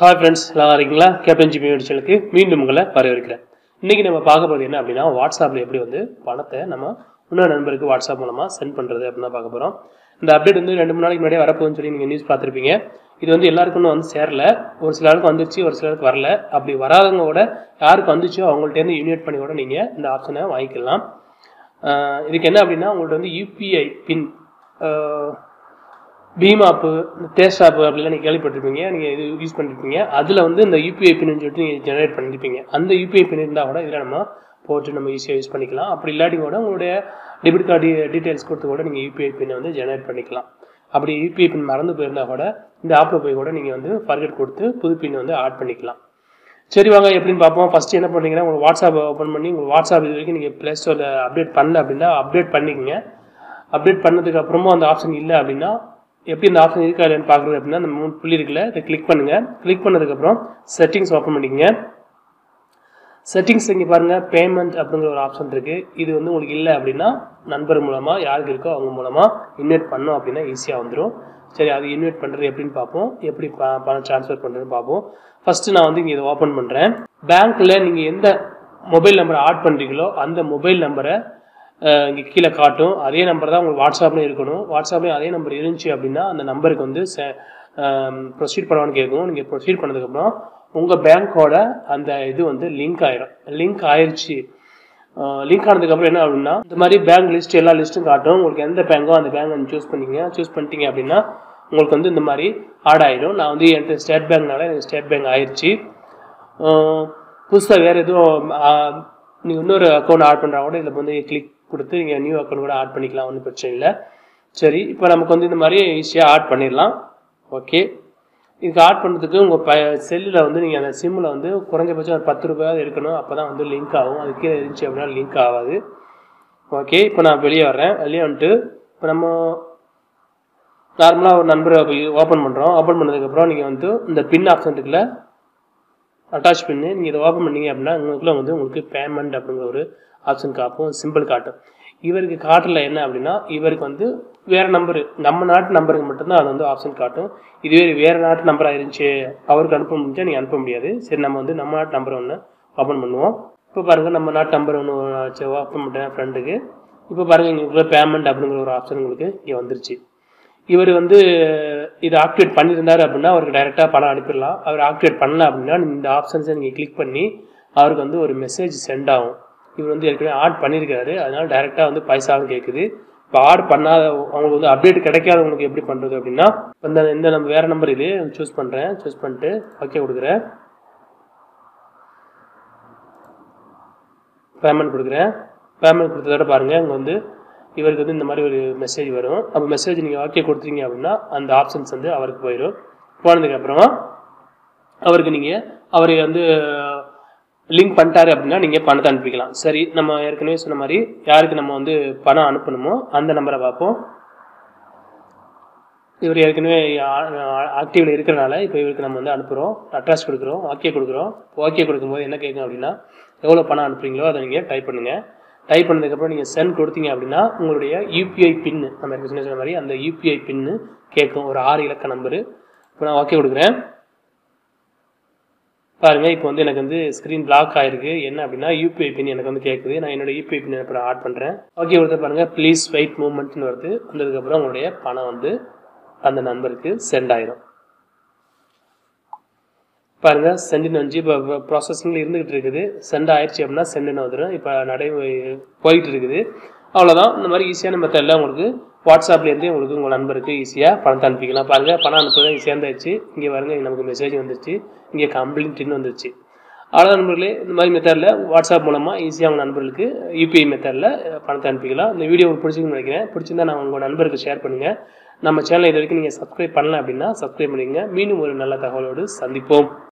Hi friends, எல்லாரும் இருக்கீங்களா? Captain GB சேனலுக்கு மீண்டும் உங்களை வரவேற்கிறேன். இன்னைக்கு நம்ம பார்க்க போறது என்ன அப்படின்னா வாட்ஸ்அப்ல எப்படி வந்து பணத்தை நம்ம இன்னொரு நண்பருக்கு வாட்ஸ்அப் மூலமா சென்ட் பண்றது அப்படின்னு பார்க்க போறோம். இந்த அப்டேட் வந்து 2-3 நாளைக்கு முன்னாடியே வரப்போகுதுன்னு சொல்லி நீங்க நியூஸ் பார்த்திருப்பீங்க. இது வந்து எல்லாருக்கும் வந்து சேரல, ஒரு சிலருக்கு வந்துச்சு, ஒரு சிலருக்கு வரல. அப்படி வராதவங்க கூட யாருக்கு வந்துச்சோ அவங்கள்ட்ட இருந்து யூனிட் பண்ணி கூட நீங்க இந்த ஆப்ஷனை வாங்கிக்கலாம். இதுக்கு என்ன அப்படின்னா உங்கள்ட்ட வந்து யூபிஐ பின் பீம் ஆப்பு டேஸ்ட் ஆப்பு அப்படிலாம் நீங்கள் கேள்விப்பட்டிருப்பீங்க, நீங்கள் இது யூஸ் பண்ணியிருப்பீங்க. அதில் வந்து இந்த யூபிஐ பின்னு சொல்லிட்டு நீங்கள் ஜெனரேட் பண்ணியிருப்பீங்க. அந்த யூபிஐ பின் இருந்தால் கூட இதில் நம்ம போட்டு நம்ம ஈஸியாக யூஸ் பண்ணிக்கலாம். அப்படி இல்லாட்டி கூட உங்களுடைய டெபிட் கார்டு டீட்டெயில்ஸ் கொடுத்து கூட நீங்கள் யூபிஐ பின்னை வந்து ஜெனரேட் பண்ணிக்கலாம். அப்படி யூபிஐ பின் மறந்து போயிருந்தால் கூட இந்த ஆப்பில் போய் கூட நீங்கள் வந்து ஃபர்கெட் கொடுத்து புது பின் வந்து ஆட் பண்ணிக்கலாம். சரி வாங்க எப்படின்னு பார்ப்போம். ஃபஸ்ட்டு என்ன பண்ணுறீங்கன்னா உங்களுக்கு வாட்ஸ்அப் ஓப்பன் பண்ணி உங்களுக்கு வாட்ஸ்அப் இது வரைக்கும் நீங்கள் ப்ளே ஸ்டோரில் அப்டேட் பண்ணல அப்படின்னா அப்டேட் பண்ணிக்கோங்க. அப்டேட் பண்ணதுக்கு அப்புறமும் அந்த ஆப்ஷன் இல்லை அப்படின்னா எப்படி இந்த ஆப்ஷன் இருக்கா இல்லைன்னு பார்க்குறது அப்படின்னா அந்த 3 புள்ளி இருக்குல்ல, இதை கிளிக் பண்ணுங்கள். கிளிக் பண்ணதுக்கப்புறம் செட்டிங்ஸ் ஓப்பன் பண்ணிக்கங்க. செட்டிங்ஸ் இங்கே பாருங்கள், பேமெண்ட் அப்படிங்கிற ஒரு ஆப்ஷன் இருக்குது. இது வந்து உங்களுக்கு இல்லை அப்படின்னா நண்பர் மூலமாக யாருக்கு இருக்கோ அவங்க மூலமாக இன்வைட் பண்ணோம் அப்படின்னா ஈஸியாக வந்துடும். சரி, அது இன்வைட் பண்ணுறது எப்படின்னு பார்ப்போம், எப்படி பணம் ட்ரான்ஸ்ஃபர் பண்ணுறதுன்னு பார்ப்போம். ஃபஸ்ட்டு நான் வந்து இங்கே இதை ஓப்பன் பண்ணுறேன். பேங்க்கில் நீங்கள் எந்த மொபைல் நம்பரை ஆட் பண்ணுறீங்களோ அந்த மொபைல் நம்பரை இங்கே கீழே காட்டும். அதே நம்பர் தான் உங்களுக்கு வாட்ஸ்அப்லேயும் இருக்கணும். வாட்ஸ்அப்லேயும் அதே நம்பர் இருந்துச்சு அப்படின்னா அந்த நம்பருக்கு வந்து ப்ரொசீட் பண்ணலான்னு கேட்கும். நீங்கள் ப்ரொசீட் பண்ணதுக்கப்புறம் உங்கள் பேங்க்கோட அந்த இது வந்து லிங்க் ஆயிரும். லிங்க் ஆயிடுச்சு. லிங்க் ஆனதுக்கப்புறம் என்ன அப்படின்னா இந்த மாதிரி பேங்க் லிஸ்ட் எல்லா லிஸ்ட்டும் காட்டும். உங்களுக்கு எந்த பேங்கோ அந்த பேங்க் வந்து சூஸ் பண்ணிட்டீங்க அப்படின்னா உங்களுக்கு வந்து இந்த மாதிரி ஆட் ஆயிடும். நான் வந்து என்கிட்ட ஸ்டேட் பேங்க்னால எனக்கு ஸ்டேட் பேங்க் ஆயிடுச்சு. புதுசாக வேறு எதுவும் நீங்கள் இன்னொரு அக்கௌண்ட் ஆட் பண்ணுறா கூட இதில் வந்து கிளிக் கொடுத்து நீங்கள் நியூ அக்கௌண்ட் கூட ஆட் பண்ணிக்கலாம், ஒன்றும் பிரச்சனை இல்லை. சரி, இப்போ நமக்கு வந்து இந்த மாதிரி ஈஸியாக ஆட் பண்ணிடலாம். ஓகே, இதுக்கு ஆட் பண்ணுறதுக்கு உங்கள் செல்லில் வந்து நீங்கள் அந்த சிம்மில் வந்து குறைஞ்சபட்சம் ஒரு 10 ரூபாயாவது இருக்கணும். அப்போ தான் வந்து லிங்க் ஆகும். அது கீழே இருந்துச்சு அப்படின்னா லிங்க் ஆகாது. ஓகே, இப்போ நான் வெளியே வர்றேன். வெளியே வந்துட்டு இப்போ நம்ம நார்மலாக ஒரு நம்பரை ஓப்பன் பண்ணுறோம். ஓப்பன் பண்ணதுக்கப்புறம் நீங்கள் வந்து இந்த பின் ஆப்ஷன் இருக்குல்ல, அட்டாச் பின்னு, நீங்கள் இதை ஓப்பன் பண்ணீங்க அப்படின்னா உங்களுக்குள்ள வந்து உங்களுக்கு பேமெண்ட் அப்படிங்கிற ஒரு ஆப்ஷன் காட்டும், சிம்பிள் காட்டும். இவருக்கு காட்டல என்ன அப்படின்னா இவருக்கு வந்து வேறு நம்பரு, நம்ம நாட்டு நம்பருக்கு மட்டும்தான் அது வந்து ஆப்ஷன் காட்டும். இதுவே வேறு நாட்டு நம்பராக இருந்துச்சு அவருக்கு அனுப்ப முடிஞ்சால் நீங்கள் அனுப்ப முடியாது. சரி, நம்ம வந்து நம்ம நாட்டு நம்பர் ஒன்று ஓப்பன் பண்ணுவோம். இப்போ பாருங்கள், நம்ம நாட்டு நம்பர் ஒன்று ஓப்பன் பண்ணிட்டேன் ஃப்ரெண்டுக்கு. இப்போ பாருங்கள், இங்கே பேமெண்ட் அப்படிங்கிற ஒரு ஆப்ஷன் உங்களுக்கு இங்கே வந்துருச்சு. இவர் வந்து இதை ஆக்டிவேட் பண்ணியிருந்தார் அப்படின்னா அவருக்கு டைரெக்டாக பணம் அனுப்பிடலாம். அவர் ஆக்டிவேட் பண்ணல அப்படின்னா இந்த ஆப்ஷன்ஸை நீங்கள் கிளிக் பண்ணி அவருக்கு வந்து ஒரு மெசேஜ் சென்ட் ஆகும். இவர் வந்து ஏற்கனவே ஆட் பண்ணியிருக்காரு, அதனால டைரெக்டாக வந்து பைசாவும் கேட்குது. இப்போ ஆட் பண்ணாத அவங்களுக்கு வந்து அப்டேட் கிடைக்காதவங்களுக்கு எப்படி பண்ணுறது அப்படின்னா இந்த நம்ம வேறு நம்பர் இது சூஸ் பண்ணுறேன். சூஸ் பண்ணிட்டு ஓகே கொடுக்குறேன். பேமெண்ட் கொடுக்குறேன். பேமெண்ட் கொடுத்ததோட பாருங்கள் இங்கே வந்து இவருக்கு வந்து இந்த மாதிரி ஒரு மெசேஜ் வரும். அப்போ மெசேஜ் நீங்கள் ஓகே கொடுத்துருங்க அப்படின்னா அந்த ஆப்ஷன்ஸ் வந்து அவருக்கு போயிடும். போனதுக்கப்புறமா அவருக்கு நீங்கள் அவரை வந்து லிங்க் பண்ணிட்டாரு அப்படின்னா நீங்கள் பணத்தை அனுப்பிக்கலாம். சரி, நம்ம ஏற்கனவே சொன்ன மாதிரி யாருக்கு நம்ம வந்து பணம் அனுப்பணுமோ அந்த நம்பரை பார்ப்போம். இவர் ஏற்கனவே ஆக்டிவில் இருக்கிறனால இப்போ இவருக்கு நம்ம வந்து அனுப்புகிறோம். அட்ரஸ் கொடுக்குறோம், ஓகே கொடுக்குறோம். ஓகே கொடுக்கும்போது என்ன கேட்கும் அப்படின்னா எவ்வளோ பணம் அனுப்புறீங்களோ அதை நீங்கள் டைப் பண்ணுங்கள். டைப் பண்ணதுக்கப்புறம் நீங்கள் சென்ட் கொடுத்தீங்க அப்படின்னா உங்களுடைய யூபிஐ பின்னு, நம்ம ஏற்கனவே சொன்ன மாதிரி அந்த யூபிஐ பின்னு கேட்கும், ஒரு 6 இலக்க நம்பரு. இப்போ நான் ஓகே கொடுக்குறேன். பாருங்கள், இப்போ வந்து எனக்கு வந்து ஸ்க்ரீன் பிளாக் ஆகிருக்கு. என்ன அப்படின்னா யூபிஐ பின் எனக்கு வந்து கேட்குது. நான் என்னோட யூபிஐ பின் இப்போ நான் ஆட் பண்ணுறேன். ஓகே கொடுத்து பாருங்கள், ப்ளீஸ் வெயிட் மூவ்மெண்ட்னு வருது. வந்ததுக்கப்புறம் உங்களுடைய பணம் வந்து அந்த நம்பருக்கு சென்ட் ஆயிரும். பாருங்கள், சென்டுன்னு வந்து இப்போ ப்ராசஸிங்கில் இருந்துகிட்டு இருக்குது. சென்ட் ஆயிடுச்சு அப்படின்னா சென்டுன்னு வந்துடும். இப்போ போயிட்டு இருக்குது. அவ்வளோதான். இந்த மாதிரி ஈஸியான மெத்தடில் உங்களுக்கு வாட்ஸ்அப்லேருந்தே உங்களுக்கு உங்கள் நண்பருக்கு ஈஸியாக பணத்தை அனுப்பிக்கலாம். பாருங்கள், பணம் அனுப்புறது ஈஸியாக இருந்தாச்சு. இங்கே பாருங்கள், நமக்கு மெசேஜ் வந்துருச்சு, இங்கே கம்ப்ளீட்னு வந்துருச்சு. அவ்வளோ நண்பர்களே, இந்த மாதிரி மெத்தடில் வாட்ஸ்அப் மூலமாக ஈஸியாக உங்கள் நண்பர்களுக்கு யூபிஐ மெத்தடில் பணத்தை அனுப்பிக்கலாம். இந்த வீடியோ பிடிச்சிங்கன்னு நினைக்கிறேன். பிடிச்சிருந்தா நான் உங்கள் நண்பருக்கு ஷேர் பண்ணுங்கள். நம்ம சேனலை இது வரைக்கும் நீங்கள் சப்ஸ்கிரைப் பண்ணல அப்படின்னா சப்ஸ்கிரைப் பண்ணிக்கங்க. மீண்டும் ஒரு நல்ல தகவலோடு சந்திப்போம்.